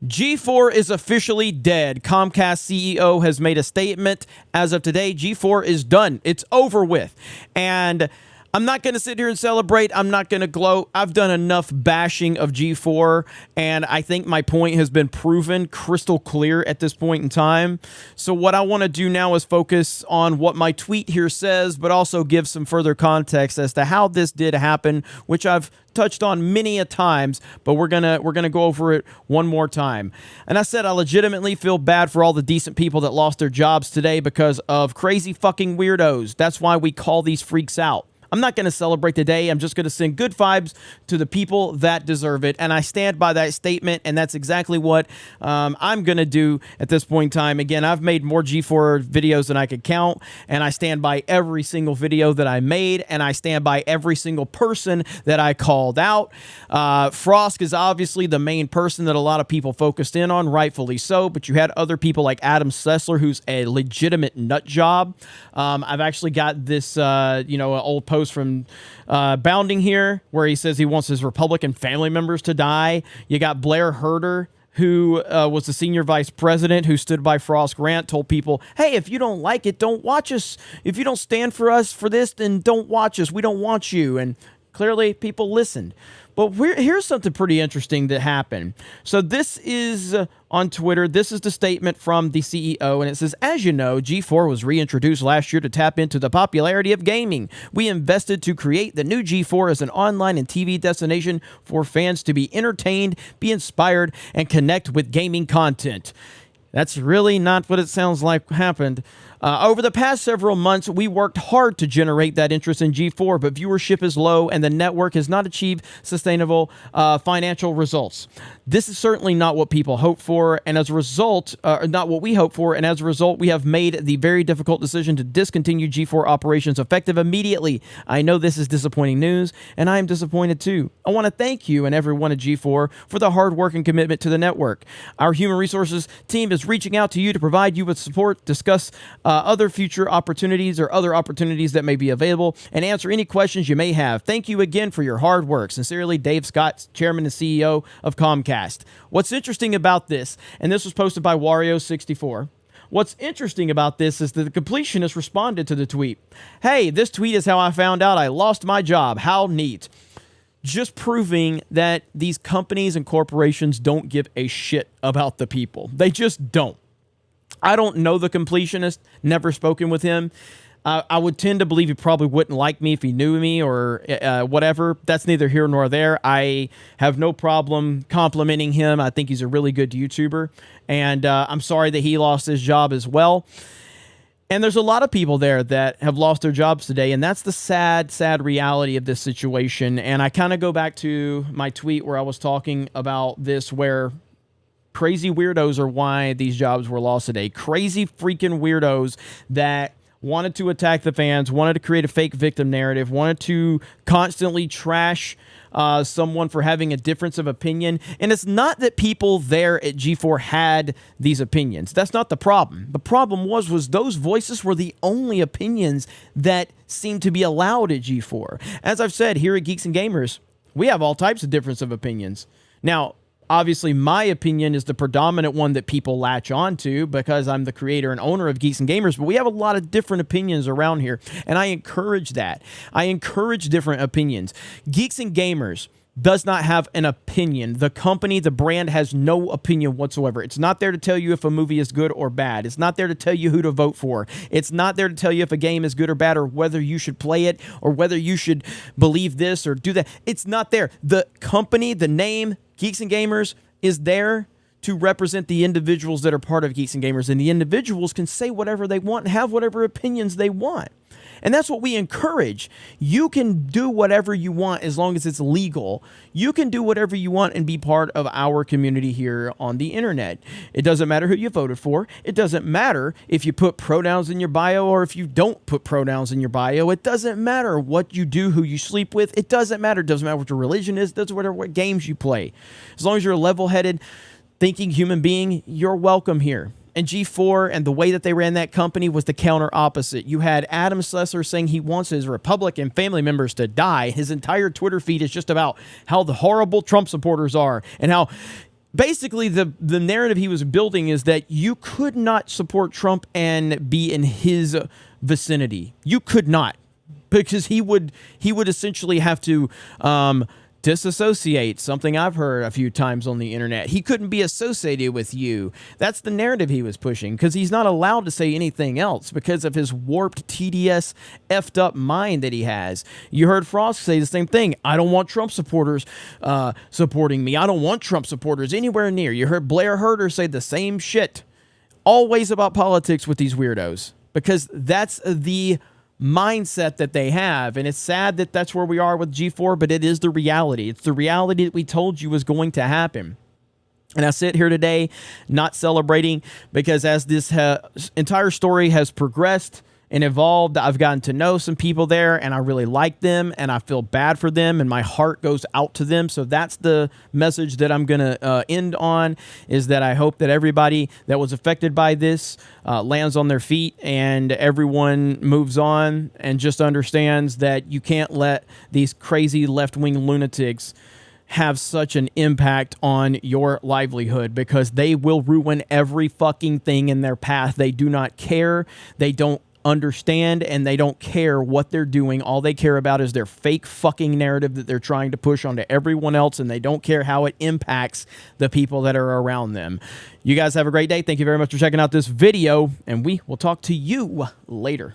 G4 is officially dead. Comcast CEO has made a statement. As of today, G4 is done. It's over with. And I'm not going to sit here and celebrate. I'm not going to gloat. I've done enough bashing of G4, and I think my point has been proven crystal clear at this point in time. So what I want to do now is focus on what my tweet here says, but also give some further context as to how this did happen, which I've touched on many a times, but we're gonna go over it one more time. And I said I legitimately feel bad for all the decent people that lost their jobs today because of crazy fucking weirdos. That's why we call these freaks out. I'm not going to celebrate today. I'm just going to send good vibes to the people that deserve it. And I stand by that statement. And that's exactly what I'm going to do at this point in time. Again, I've made more G4 videos than I could count. And I stand by every single video that I made. And I stand by every single person that I called out. Frost is obviously the main person that a lot of people focused in on, rightfully so. But you had other people like Adam Sessler, who's a legitimate nut job. I've actually got this, an old post from Bounding here where he says he wants his Republican family members to die. You got Blair Herter, who was the senior vice president, who stood by Frost Grant, told people, hey, if you don't like it, don't watch us. If you don't stand for us for this, then don't watch us. We don't want you. And clearly people listened. But here's something pretty interesting that happened. So this is on Twitter. This is the statement from the CEO, and it says, as you know, G4 was reintroduced last year to tap into the popularity of gaming. We invested to create the new G4 as an online and TV destination for fans to be entertained, be inspired, and connect with gaming content. That's really not what it sounds like happened. Over the past several months, we worked hard to generate that interest in G4, but viewership is low and the network has not achieved sustainable financial results. This is certainly not what people hope for, and as a result, not what we hope for, and as a result, we have made the very difficult decision to discontinue G4 operations effective immediately. I know this is disappointing news, and I am disappointed too. I want to thank you and everyone at G4 for the hard work and commitment to the network. Our human resources team is reaching out to you to provide you with support, discuss other future opportunities or other opportunities that may be available, and answer any questions you may have. Thank you again for your hard work. Sincerely, Dave Scott, Chairman and CEO of Comcast. What's interesting about this, and this was posted by Wario64, what's interesting about this is that the completionist responded to the tweet. Hey, this tweet is how I found out I lost my job. How neat. Just proving that these companies and corporations don't give a shit about the people. They just don't. I don't know the completionist, never spoken with him. I would tend to believe he probably wouldn't like me if he knew me or whatever. That's neither here nor there. I have no problem complimenting him. I think he's a really good YouTuber. And I'm sorry that he lost his job as well. And there's a lot of people there that have lost their jobs today, and that's the sad, sad reality of this situation. And I kind of go back to my tweet where I was talking about this, where crazy weirdos are why these jobs were lost today. Crazy freaking weirdos that wanted to attack the fans, wanted to create a fake victim narrative, wanted to constantly trash someone for having a difference of opinion. And it's not that people there at G4 had these opinions. That's not the problem. The problem was those voices were the only opinions that seemed to be allowed at G4. As I've said, here at Geeks and Gamers, we have all types of difference of opinions. Now, obviously, my opinion is the predominant one that people latch on to because I'm the creator and owner of Geeks and Gamers, but we have a lot of different opinions around here, and I encourage that. I encourage different opinions. Geeks and Gamers does not have an opinion. The company, the brand, has no opinion whatsoever. It's not there to tell you if a movie is good or bad. It's not there to tell you who to vote for. It's not there to tell you if a game is good or bad or whether you should play it or whether you should believe this or do that. It's not there. The company, the name, Geeks and Gamers, is there to represent the individuals that are part of Geeks and Gamers, and the individuals can say whatever they want and have whatever opinions they want. And that's what we encourage. You can do whatever you want as long as it's legal. You can do whatever you want and be part of our community here on the internet. It doesn't matter who you voted for. It doesn't matter if you put pronouns in your bio or if you don't put pronouns in your bio. It doesn't matter what you do, who you sleep with. It doesn't matter. It doesn't matter what your religion is. It doesn't matter what games you play. As long as you're a level-headed, thinking human being, you're welcome here. And G4 and the way that they ran that company was the counter opposite. You had Adam Sessler saying he wants his Republican family members to die. His entire Twitter feed is just about how the horrible Trump supporters are and how basically the narrative he was building is that you could not support Trump and be in his vicinity. You could not, because he would essentially have to disassociate, something I've heard a few times on the internet. He couldn't be associated with you. That's the narrative he was pushing, because he's not allowed to say anything else because of his warped, TDS, effed up mind that he has. You heard Frost say the same thing. I don't want Trump supporters supporting me. I don't want Trump supporters anywhere near. You heard Blair Herter say the same shit. Always about politics with these weirdos, because that's the mindset that they have. And it's sad that that's where we are with G4, but it is the reality. It's the reality that we told you was going to happen. And I sit here today not celebrating, because as this entire story has progressed and evolved, I've gotten to know some people there, and I really like them, and I feel bad for them, and my heart goes out to them. So that's the message that I'm going to end on, is that I hope that everybody that was affected by this lands on their feet, and everyone moves on and just understands that you can't let these crazy left-wing lunatics have such an impact on your livelihood, because they will ruin every fucking thing in their path. They do not care. They don't understand, and they don't care what they're doing. All they care about is their fake fucking narrative that they're trying to push onto everyone else, and they don't care how it impacts the people that are around them. You guys have a great day. Thank you very much for checking out this video, and we will talk to you later.